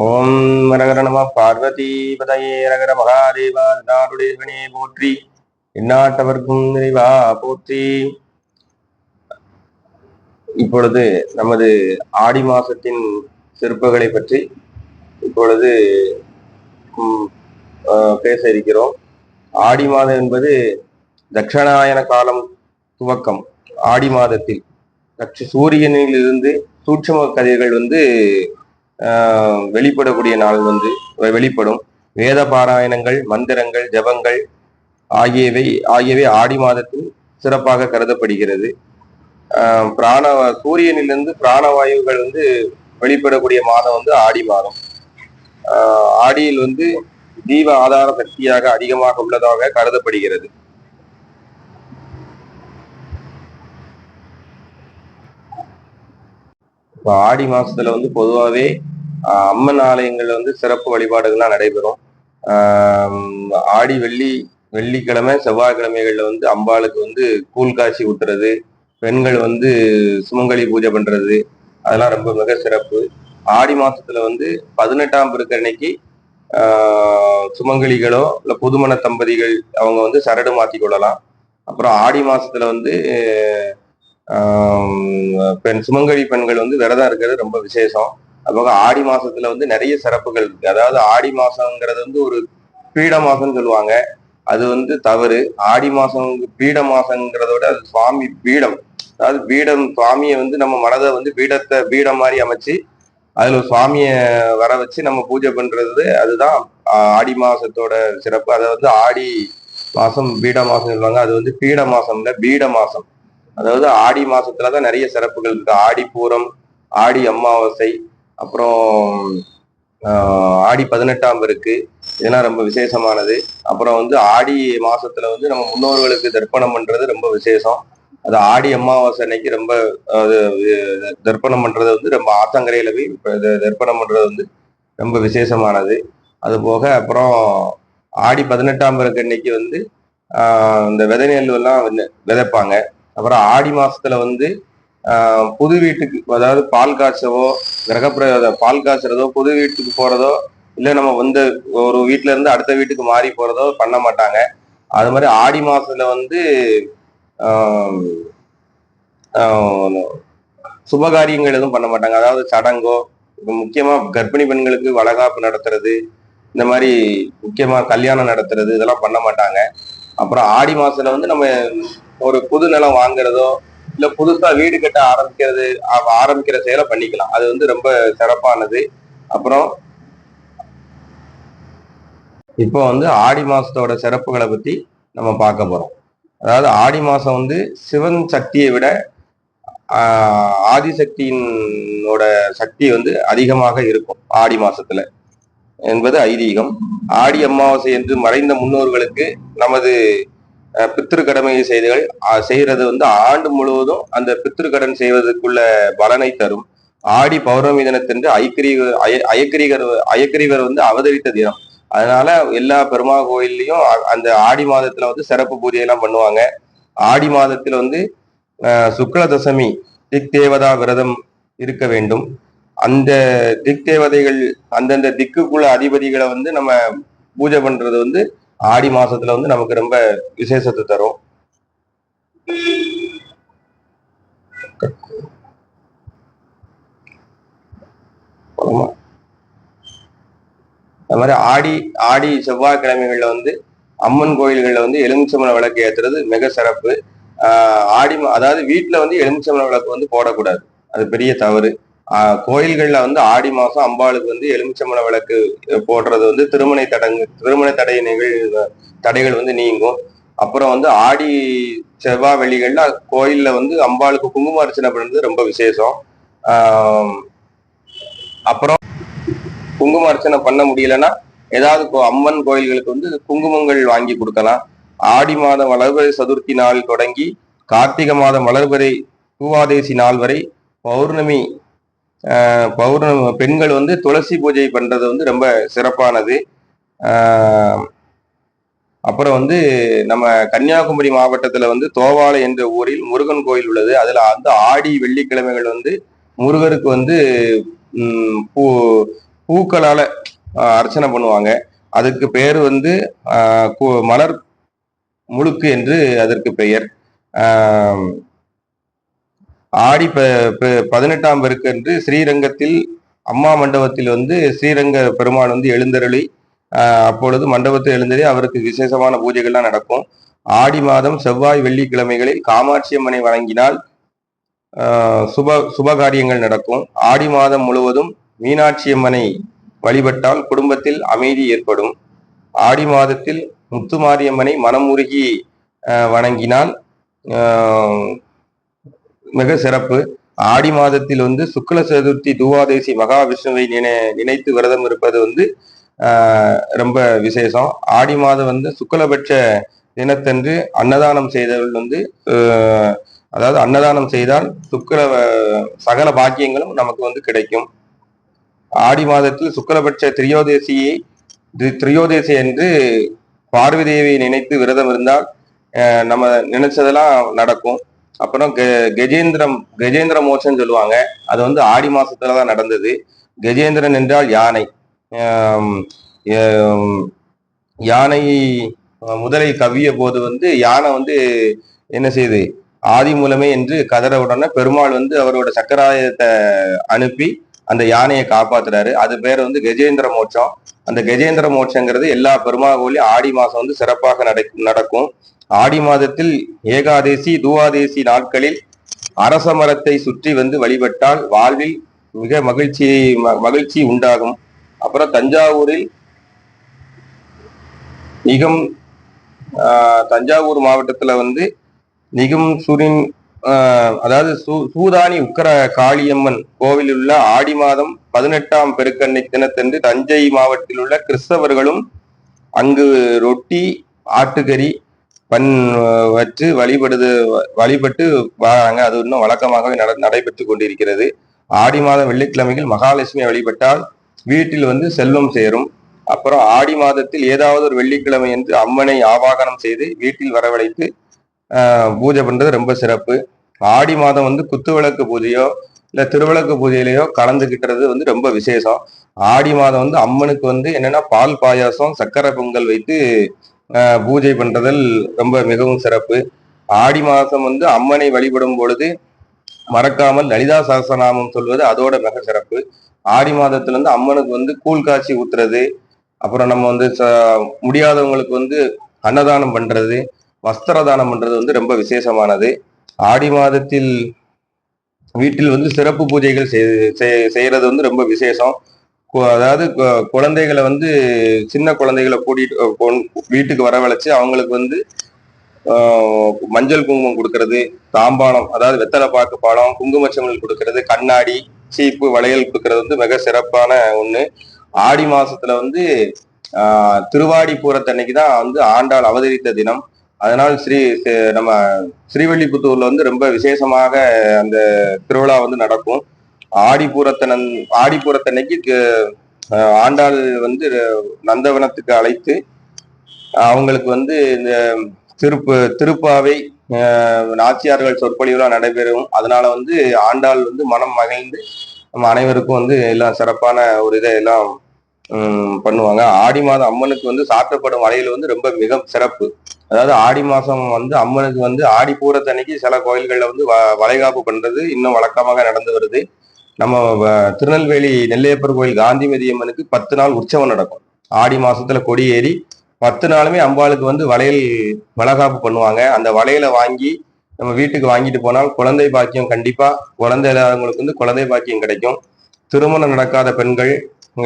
ஓம் ரகர நம பார்வதி பதையே ரகர மகாதேவா நாடுடேவனே போற்றி இந்நாட்டவர்க்கும் நிறைவா போற்றி. இப்பொழுது நமது ஆடி மாசத்தின் சிறப்புகளை பற்றி இப்பொழுது பேச இருக்கிறோம். ஆடி மாதம் என்பது தட்சணாயன காலம் துவக்கம். ஆடி மாதத்தில் சூரியனில் இருந்து சூட்சும கதிர்கள் வெளிப்படக்கூடிய நாள் வெளிப்படும். வேத பாராயணங்கள், மந்திரங்கள், ஜபங்கள் ஆகியவை ஆடி மாதத்தில் சிறப்பாக கருதப்படுகிறது. சூரியனிலிருந்து பிராணவாயுகள் வெளிப்படக்கூடிய மாதம் ஆடி மாதம். ஆடியில் ஜீவ ஆதார சக்தியாக அதிகமாக உள்ளதாக கருதப்படுகிறது. இப்போ ஆடி மாசத்துல பொதுவாகவே அம்மன் ஆலயங்கள்ல சிறப்பு வழிபாடுகள்லாம் நடைபெறும். ஆடி வெள்ளிக்கிழமை செவ்வாய்க்கிழமைகள்ல அம்பாளுக்கு கூழ் காய்ச்சி ஊத்துறது, பெண்கள் சுமங்கலி பூஜை பண்றது, அதெல்லாம் ரொம்ப மிக சிறப்பு. ஆடி மாசத்துல 18ஆம் பெருக்கு அன்னைக்கு சுமங்கலிகளோ இல்ல புதுமண தம்பதிகள் அவங்க சரடு மாத்தி கொள்ளலாம். அப்புறம் ஆடி மாசத்துல சுமங்கலி பெண்கள் விரதம் இருக்கிறது ரொம்ப விசேஷம். அதுபோக ஆடி மாசத்துல நிறைய சிறப்புகள் இருக்கு. அதாவது ஆடி மாசம்ங்கிறது ஒரு பீட மாசம்னு சொல்லுவாங்க. அது தவறு. ஆடி மாசம் பீட மாசங்கிறத விட அது சுவாமி பீடம். அதாவது பீடம் சுவாமியை நம்ம மனதை பீடம் மாதிரி அமைச்சு அதுல சுவாமிய வர வச்சு நம்ம பூஜை பண்றது, அதுதான் ஆடி மாசத்தோட சிறப்பு. அதை ஆடி மாசம் பீட மாசம் சொல்லுவாங்க. அது பீட மாசம் இல்ல, பீட மாசம். அதாவது ஆடி மாசத்துலதான் நிறைய சிறப்புகள் இருக்கு. ஆடி பூரம், ஆடி அமாவாசை, அப்புறம் ஆடி 18ஆம் பெருக்கு, இதெல்லாம் ரொம்ப விசேஷமானது. அப்புறம் ஆடி மாசத்துல நம்ம முன்னோர்களுக்கு தர்ப்பணம் பண்றது ரொம்ப விசேஷம். அது ஆடி அமாவாசை அன்னைக்கு ரொம்ப தர்ப்பணம் பண்றது ரொம்ப ஆத்தங்கரையில போய் தர்ப்பணம் பண்றது ரொம்ப விசேஷமானது. அது போக அப்புறம் ஆடி 18ஆம் பெருக்கு அன்னைக்கு இந்த விதை நெல் எல்லாம் விதைப்பாங்க. அப்புறம் ஆடி மாசத்துல புது வீட்டுக்கு, அதாவது பால் காய்ச்சவோ பால் காய்ச்சறதோ, புது வீட்டுக்கு போறதோ, இல்ல நம்ம ஒரு வீட்டுல இருந்து அடுத்த வீட்டுக்கு மாறி போறதோ பண்ண மாட்டாங்க. அது மாதிரி ஆடி மாசத்துல சுபகாரியங்கள் எதுவும் பண்ண மாட்டாங்க. அதாவது சடங்கோ, முக்கியமா கர்ப்பிணி பெண்களுக்கு வளகாப்பு நடத்துறது, இந்த மாதிரி முக்கியமா கல்யாணம் நடத்துறது, இதெல்லாம் பண்ண மாட்டாங்க. அப்புறம் ஆடி மாசத்துல நம்ம ஒரு புது நிலம் வாங்குறதோ இல்ல புதுசா வீடு கட்ட ஆரம்பிக்கிற செயலை பண்ணிக்கலாம். அது ரொம்ப சிறப்பானது. அப்புறம் இப்போ ஆடி மாசத்தோட சிறப்புகளை பத்தி நம்ம பார்க்க போறோம். அதாவது ஆடி மாசம் சிவன் சக்தியை விட ஆதிசக்தியினோட சக்தி அதிகமாக இருக்கும் ஆடி மாசத்துல என்பது ஐதீகம். ஆடி அமாவாசை என்று மறைந்த முன்னோர்களுக்கு நமது பித்திரு கடமையை செய்யறது ஆண்டு முழுவதும் அந்த பித்திரு கடன் செய்வதற்குள்ள பலனை தரும். ஆடி பௌர்ணமி தினத்தன்று அயக்கிரிவர் அவதரித்த தினம். அதனால எல்லா பெருமாள் கோயில்லையும் அந்த ஆடி மாதத்துல சிறப்பு பூஜை எல்லாம் பண்ணுவாங்க. ஆடி மாதத்துல சுக்ல தசமி திக் தேவதா விரதம் இருக்க வேண்டும். அந்த திக் தேவதைகள் அந்தந்த திக்குக்குள்ள அதிபதிகளை நம்ம பூஜை பண்றது ஆடி மாசத்துல நமக்கு ரொம்ப விசேஷத்தை தரும். அது மாதிரி ஆடி செவ்வாய்க்கிழமைகள்ல அம்மன் கோயில்கள்ல எலுமிச்சம்பழ விளக்கு ஏத்துறது மிக சிறப்பு. அதாவது வீட்டுல எலுமிச்சம்பழ விளக்கு போடக்கூடாது, அது பெரிய தவறு. கோயில்கள்ல ஆடி மாசம் அம்பாளுக்கு எலுமிச்சம்பழ விளக்கு போடுறது திருமண தடைகள் நீங்கும். அப்புறம் ஆடி செவ்வாய் வெள்ளிகள்ல கோயில்ல அம்பாளுக்கு குங்கும அர்ச்சனை பண்றது ரொம்ப விசேஷம். அப்புறம் குங்கும அர்ச்சனை பண்ண முடியலன்னா ஏதாவது அம்மன் கோயில்களுக்கு குங்குமங்கள் வாங்கி கொடுக்கலாம். ஆடி மாதம் வளர்பிறை சதுர்த்தி நாள் தொடங்கி கார்த்திகை மாதம் வளர்பிறை பூவாதேசி நாள் வரை பௌர்ணமி பெண்கள் துளசி பூஜை பண்றது ரொம்ப சிறப்பானது. அப்புறம் நம்ம கன்னியாகுமரி மாவட்டத்துல தோவாளை என்ற ஊரில் முருகன் கோயில் உள்ளது. அதுல ஆடி வெள்ளிக்கிழமைகள் முருகருக்கு பூக்களால அர்ச்சனை பண்ணுவாங்க. அதுக்கு பேர் வந்து மலர் முழுக்கு என்று அதற்கு பெயர். ஆடி 18ஆம் பெருக்கு என்று ஸ்ரீரங்கத்தில் அம்மா மண்டபத்தில் வந்து ஸ்ரீரங்க பெருமான் வந்து எழுந்தருளி அப்பொழுது மண்டபத்தில் எழுந்தருளி அவருக்கு விசேஷமான பூஜைகள்லாம் நடக்கும். ஆடி மாதம் செவ்வாய் வெள்ளிக்கிழமைகளில் காமாட்சி அம்மனை வணங்கினால் சுபகாரியங்கள் நடக்கும். ஆடி மாதம் முழுவதும் மீனாட்சி அம்மனை வழிபட்டால் குடும்பத்தில் அமைதி ஏற்படும். ஆடி மாதத்தில் முத்துமாரியம்மனை மனமுருகி வணங்கினால் மிக சிறப்பு. ஆடி மாதத்தில் வந்து சுக்ல சதுர்த்தி தூவாதேசி மகாவிஷ்ணுவை நினைத்து விரதம் இருப்பது வந்து ரொம்ப விசேஷம். ஆடி மாதம் வந்து சுக்லபட்ச தினத்தன்று அன்னதானம் செய்தவர்கள் வந்து அதாவது அன்னதானம் செய்தால் சகல பாக்கியங்களும் நமக்கு வந்து கிடைக்கும். ஆடி மாதத்தில் சுக்லபட்ச திரியோதேசி என்று பார்வதி தேவியை நினைத்து விரதம் இருந்தால் நம்ம நினைச்சதெல்லாம் நடக்கும். அப்புறம் கஜேந்திர மோட்சம் சொல்லுவாங்க. அது வந்து ஆடி மாசத்துலதான் நடந்தது. கஜேந்திரன் என்றால் யானை. யானை முதலை கவ்விய போது வந்து யானை வந்து என்ன செய்யுது, ஆதி மூலமே என்று கதற உடனே பெருமாள் வந்து அவரோட சக்கராயத்தை அனுப்பி அந்த யானையை காப்பாத்துறாரு. அது பேர் வந்து கஜேந்திர மோட்சம். அந்த கஜேந்திர மோட்சங்கிறது எல்லா பெருமாள் கோயிலையும் ஆடி மாசம் வந்து சிறப்பாக நடக்கும். ஆடி மாதத்தில் ஏகாதேசி தூவாதேசி நாட்களில் அரச மரத்தை சுற்றி வந்து வழிபட்டால் வாழ்வில் மிக மகிழ்ச்சி உண்டாகும். அப்புறம் தஞ்சாவூரில் தஞ்சாவூர் மாவட்டத்துல வந்து நிகம்சூரின் அதாவது சூதானி உக்கர காளியம்மன் கோவிலில் உள்ள ஆடி மாதம் 18ஆம் பெருக்கண்ணை தினத்தன்று தஞ்சை மாவட்டத்தில் உள்ள கிறிஸ்தவர்களும் அங்கு ரொட்டி ஆட்டுக்கறி வச்சு வழிபட்டு வராங்க. அது இன்னும் வழக்கமாகவே நடைபெற்று கொண்டிருக்கிறது. ஆடி மாதம் வெள்ளிக்கிழமைகள் மகாலட்சுமியை வழிபட்டால் வீட்டில் வந்து செல்வம் சேரும். அப்புறம் ஆடி மாதத்தில் ஏதாவது ஒரு வெள்ளிக்கிழமை என்று அம்மனை ஆவாகனம் செய்து வீட்டில் வரவழைத்து பூஜை பண்றது ரொம்ப சிறப்பு. ஆடி மாதம் வந்து குத்துவிளக்கு பூஜையோ இல்ல திருவிளக்கு பூஜையிலையோ கலந்துகிட்டுறது வந்து ரொம்ப விசேஷம். ஆடி மாதம் வந்து அம்மனுக்கு வந்து என்னன்னா பால் பாயாசம் சக்கரை பொங்கல் வைத்து பூஜை பண்றதில் ரொம்ப மிகவும் சிறப்பு. ஆடி மாதம் வந்து அம்மனை வழிபடும் பொழுது மறக்காமல் லலிதா சகஸ்ரநாமம் சொல்வது அதோட மிக சிறப்பு. ஆடி மாதத்துல வந்து அம்மனுக்கு வந்து கூழ் காய்ச்சி ஊத்துறது, அப்புறம் நம்ம வந்து முடியாதவங்களுக்கு வந்து அன்னதானம் பண்றது, வஸ்திர தானம் பண்றது வந்து ரொம்ப விசேஷமானது. ஆடி மாதத்தில் வீட்டில் வந்து சிறப்பு பூஜைகள் செய்யறது வந்து ரொம்ப விசேஷம். அதாவது குழந்தைகளை வந்து சின்ன குழந்தைகளை கூட்டிட்டு வீட்டுக்கு வரவழைச்சு அவங்களுக்கு வந்து மஞ்சள் குங்குமம் கொடுக்கறது, தாம்பாளம் அதாவது வெத்தலை பாக்கு பாலம், குங்குமச்சமல் கொடுக்கறது, கண்ணாடி சீப்பு வளையல் கொடுக்கறது வந்து மிக சிறப்பான ஒண்ணு. ஆடி மாசத்துல வந்து திருவாடி பூரத்தன்னைக்கு தான் வந்து ஆண்டாள் அவதரித்த தினம். அதனால் நம்ம ஸ்ரீவில்லிபுத்தூர்ல வந்து ரொம்ப விசேஷமாக அந்த திருவிழா வந்து நடக்கும். ஆடிப்பூரத்தன்னைக்கு ஆண்டாள் வந்து நந்தவனத்துக்கு அழைத்து அவங்களுக்கு வந்து இந்த திருப்பாவை நாச்சியார்கள் சொற்பொழிவுலாம் நடைபெறும். அதனால வந்து ஆண்டாள் வந்து மனம் மகிழ்ந்து நம்ம அனைவருக்கும் வந்து எல்லாம் சிறப்பான ஒரு இதை எல்லாம் பண்ணுவாங்க. ஆடி மாதம் அம்மனுக்கு வந்து சாத்தப்படும் வளையல் வந்து ரொம்ப மிக சிறப்பு. அதாவது ஆடி மாசம் வந்து அம்மனுக்கு வந்து ஆடி பூரத்தன்னைக்கு சில கோயில்கள்ல வந்து வளைகாப்பு பண்றது இன்னும் வழக்கமாக நடந்து வருது. நம்ம திருநெல்வேலி நெல்லையப்பர் கோயில் காந்திமதி அம்மனுக்கு 10 நாள் உற்சவம் நடக்கும். ஆடி மாசத்துல கொடி ஏறி 10 நாளுமே அம்பாளுக்கு வந்து வளகாப்பு பண்ணுவாங்க. அந்த வளையலை வாங்கி நம்ம வீட்டுக்கு வாங்கிட்டு போனால் குழந்தை பாக்கியம் கண்டிப்பா, குழந்தை இல்லாதவங்களுக்கு வந்து குழந்தை பாக்கியம் கிடைக்கும். திருமணம் நடக்காத பெண்கள்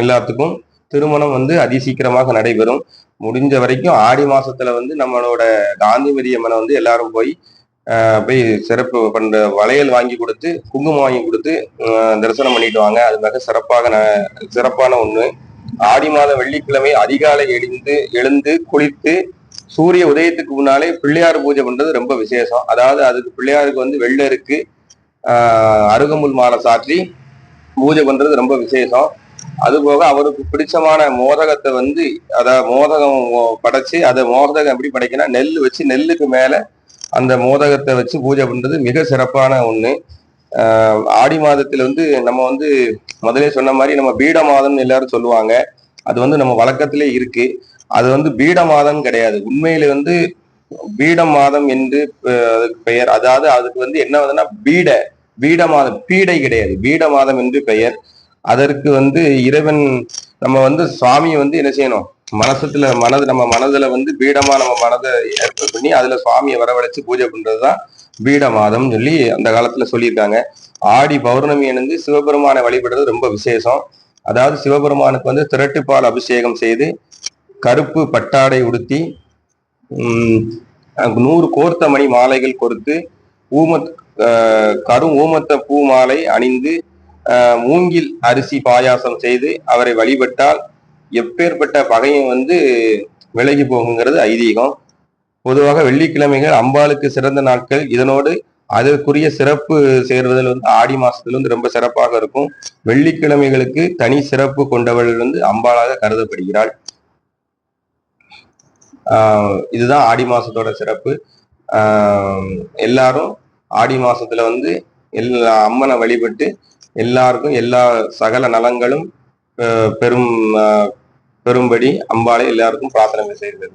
எல்லாத்துக்கும் திருமணம் வந்து அதிசீக்கிரமாக நடைபெறும். முடிஞ்ச வரைக்கும் ஆடி மாசத்துல வந்து நம்மளோட காந்திமதி அம்மனை வந்து எல்லாரும் போய் சிறப்பு பண்ற வளையல் வாங்கி கொடுத்து குங்குமம் வாங்கி கொடுத்து தரிசனம் பண்ணிட்டு வாங்க. அது மிக சிறப்பான ஒண்ணு. ஆடி மாதம் வெள்ளிக்கிழமை அதிகாலை எழுந்து குளித்து சூரிய உதயத்துக்கு முன்னாலே பிள்ளையார் பூஜை பண்றது ரொம்ப விசேஷம். அதாவது அதுக்கு பிள்ளையாருக்கு வந்து வெள்ளருக்கு அருகம்புல் மாலை சாற்றி பூஜை பண்றது ரொம்ப விசேஷம். அதுபோக அவருக்கு பிடிச்சமான மோதகத்தை வந்து மோதகம் படைச்சு அதை மோதகம் எப்படி படைக்கணும், நெல் வச்சு நெல்லுக்கு மேல அந்த மோதகத்தை வச்சு பூஜை பண்றது மிக சிறப்பான ஒண்ணு. ஆடி மாதத்துல வந்து நம்ம வந்து முதலே சொன்ன மாதிரி நம்ம பீட மாதம்னு எல்லாரும் சொல்லுவாங்க. அது வந்து நம்ம வழக்கத்திலே இருக்கு. அது வந்து பீட மாதம் கிடையாது. உண்மையில வந்து பீட மாதம் என்று அதுக்கு பெயர். அதாவது அதுக்கு வந்து என்ன ஆகுதுன்னா பீட மாதம், பீடை கிடையாது. பீட மாதம் என்று பெயர். அதற்கு வந்து இறைவன் நம்ம வந்து சுவாமியை வந்து என்ன செய்யணும், நம்ம மனதுல வந்து பீடமா நம்ம மனதை ஏற்ப பண்ணி அதுல சுவாமியை வரவழைச்சு பூஜை பண்றதுதான் பீட மாதம் சொல்லி அந்த காலத்துல சொல்லியிருக்காங்க. ஆடி பௌர்ணமி அணிந்து சிவபெருமானை வழிபடுறது ரொம்ப விசேஷம். அதாவது சிவபெருமானுக்கு வந்து திரட்டுப்பால் அபிஷேகம் செய்து கருப்பு பட்டாடை உடுத்தி 100 கோர்த்த மணி மாலைகள் கொடுத்து ஊமத் கரும் ஊமத்த பூ மாலை அணிந்து மூங்கில் அரிசி பாயாசம் செய்து அவரை வழிபட்டால் எப்பேற்பட்ட பகையும் வந்து விலகி போகுங்கிறது ஐதீகம். பொதுவாக வெள்ளிக்கிழமைகள் அம்பாளுக்கு சிறந்த நாட்கள். இதனோடு அதற்குரிய சிறப்பு சேர்வதில் வந்து ஆடி மாசத்துல வந்து ரொம்ப சிறப்பாக இருக்கும். வெள்ளிக்கிழமைகளுக்கு தனி சிறப்பு கொண்டவள் வந்து அம்பாளாக கருதப்படுகிறாள். இதுதான் ஆடி மாசத்தோட சிறப்பு. எல்லாரும் ஆடி மாசத்துல வந்து எல்லா அம்மனை வழிபட்டு எல்லாருக்கும் எல்லா சகல நலங்களும் பெறும்படி அம்பாளை எல்லாருக்கும் பிரார்த்தனை செய்கிறது.